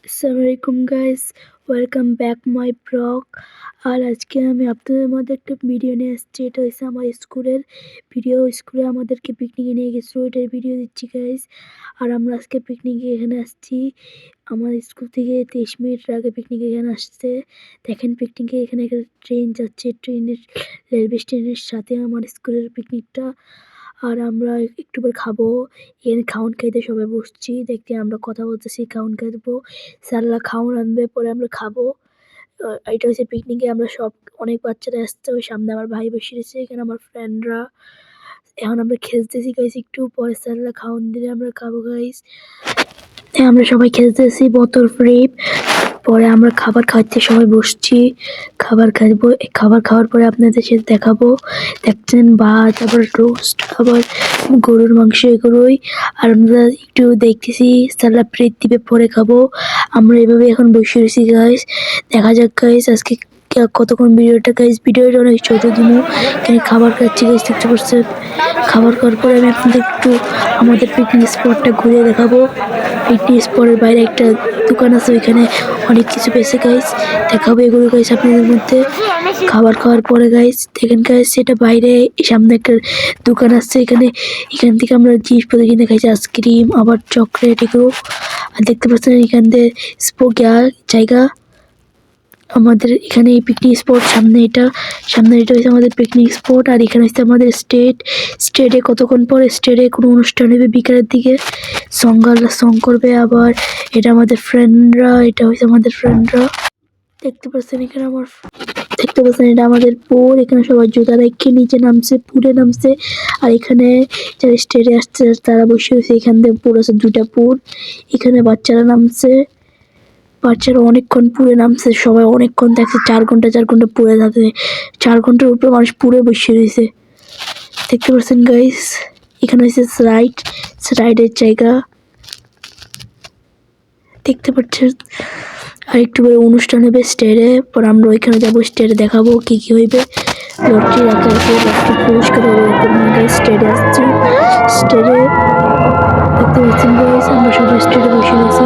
আসসালামু আলাইকুম guys, welcome back my blog. আর আজকে আমি আপনাদের মধ্যে একটা ভিডিও নিয়ে এসেছি। এটা হচ্ছে আমার স্কুলের ভিডিও। স্কুলে আমাদেরকে পিকনিকে নিয়ে গেছিলো, এটার ভিডিও দিচ্ছি গাইস। আর আমরা আজকে পিকনিকে এখানে আসছি। আমার স্কুল থেকে 23 মিনিট আগে পিকনিকে এখানে আসছে। দেখেন পিকনিকে এখানে একটা ট্রেন যাচ্ছে, রেলওয়ে স্টেশনের সাথে আমার স্কুলের পিকনিকটা। আর আমরা একটু পর খাবো। এখানে খাউন খাইতে সবাই বসছি, দেখতে আমরা কথা বলতেছি, খাউন খাইবো। স্যাররা খাউন আনবে, পরে আমরা খাবো। এটা হচ্ছে পিকনিকে আমরা সব অনেক বাচ্চারা আসছে। ওই সামনে আমার ভাই বসে রয়েছে, এখানে আমার ফ্রেন্ডরা। এখন আমরা খেলতেছি গাইস, একটু পরে স্যাররা খাওয়ান দিলে আমরা খাবো গাইস। আমরা সবাই খেলতেছি বোতল ফ্রি। পরে আমরা খাবার খাইতে সবাই বসছি, খাবার খাইবো। খাবার খাওয়ার পরে আপনাদের সাথে দেখাবো। দেখছেন ভাত, আবার রোস্ট, আবার গরুর মাংস, এগুলোই। আর আমরা একটু দেখতেছি স্যালাড প্লেট দিবে, পরে খাবো। আমরা এভাবে এখন বসে রয়েছি গাইস। দেখা যাক গাইস আজকে কতক্ষণ ভিডিওটা অনেক ছোট দিন। এখানে খাবার খাচ্ছি গাইস, দেখতে পাচ্ছেন। খাবার খাওয়ার পরে আমি আপনাদের একটু আমাদের পিকনিক স্পটটা ঘুরে দেখাবো। পিকনিক স্পটের বাইরে একটা দোকান আছে, ওইখানে অনেক কিছু পেয়েছে গাইস, দেখাবো এগুলো গাইস আপনাদের মধ্যে। খাবার খাওয়ার পরে গাইস দেখেন গাইস, সেটা বাইরে সামনে একটা দোকান আছে, এখান থেকে আমরা জিনিসপত্র কিনে খাইছি, আইসক্রিম, আবার চকলেট, এগুলো। আর দেখতে পাচ্ছেন এখান থেকে জায়গা আমাদের এখানে এই পিকনিক স্পট। সামনে এটা হচ্ছে আমাদের পিকনিক স্পট। আর এখানে হচ্ছে আমাদের স্টেটে কতক্ষণ পরে স্টেটে কোনো অনুষ্ঠান হবে বিকালের দিকে। সং করবে। আবার এটা আমাদের ফ্রেন্ডরা, দেখতে পাচ্ছেন এটা আমাদের পুল। এখানে সবাই জুতা রেখে নিচে নামছে, পুলে নামছে। আর এখানে যারা স্টেটে আসছে তারা বসে রয়েছে। এখান থেকে পুল আছে, 2টা পুল। এখানে বাচ্চারা নামছে, বাচ্চারা অনেকক্ষণ পুরে নামছে। সবাই অনেকক্ষণ দেখছে, 4 ঘন্টা পুরে থাকে। 4 ঘন্টার উপরে মানুষ পুরে বসে রয়েছে, দেখতে পাচ্ছেন গাইস। এখানে হচ্ছে স্লাইডের জায়গা, দেখতে পাচ্ছেন। আর একটু পরে অনুষ্ঠান হবে স্টেজে, পর আমরা ওইখানে যাবো, স্টেজে দেখাবো কি কি হইবে। লটারি রাখা আছে, লটারি পুরস্কার হবে। স্টেজে আসছি, স্টেজে দেখতে পাচ্ছেন গাইস, আমরা সবাই স্টেজে বসে গেছি,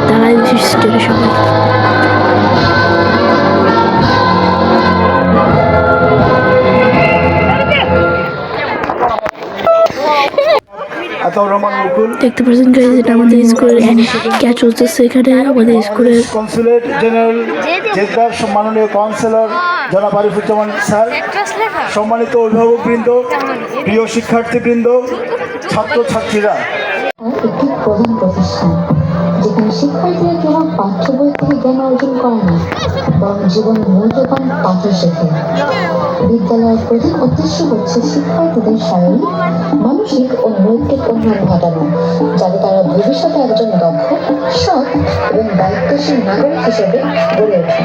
দাঁড়াই গেছি স্টেজে সবাই। দেখতে পাচ্ছেন গাইস, এটা আমাদের স্কুলের ক্যাচ চলতেছে। এখানে আমাদের স্কুলের কনসুলেট জেনারেল জেদ্দার সম্মাননীয় কাউন্সিলর জনাব আরিফুজ্জামান স্যার, সম্মানিত অভিভাবকবৃন্দ, প্রিয় শিক্ষার্থীবৃন্দ, ছাত্রছাত্রীরা। একটি প্রধান প্রতিষ্ঠান যেখানে শিক্ষার্থীরা কেবল পাঠ্য বই থেকে জ্ঞান অর্জন করে না, বরং জীবনের মূল্যবান পাঠও শেখে। বিদ্যালয়ের প্রধান উদ্দেশ্য হচ্ছে শিক্ষার্থীদের শারীরিক, মানসিক ও নৈতিক উন্নয়ন ঘটানো, যাতে তারা ভবিষ্যতে একজন দক্ষ, সৎ এবং দায়িত্বশীল নাগরিক হিসেবে গড়ে ওঠে।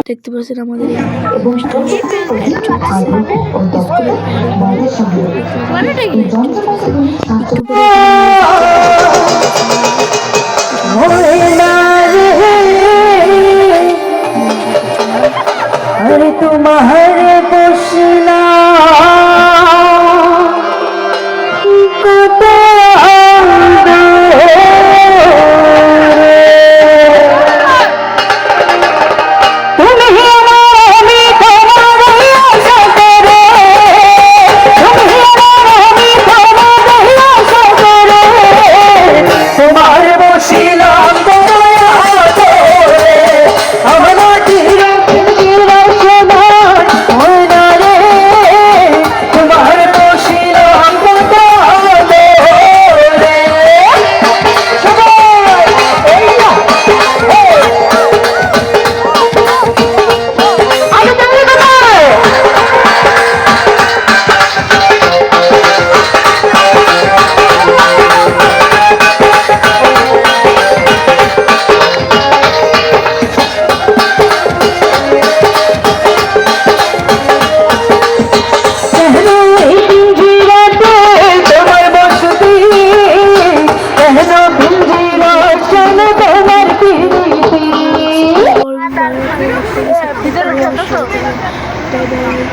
দেখতে পাচ্ছেন আমাদের এবং প্রযুক্তির প্রতি আগ্রহ ও দক্ষতা বাড়ার সঙ্গে এই যন্ত্রপাতিগুলি तुम्हारे पोषना তোমার বসিলাম সাবস্ক্রাইব করে পাশে থাকবেন। Bye bye.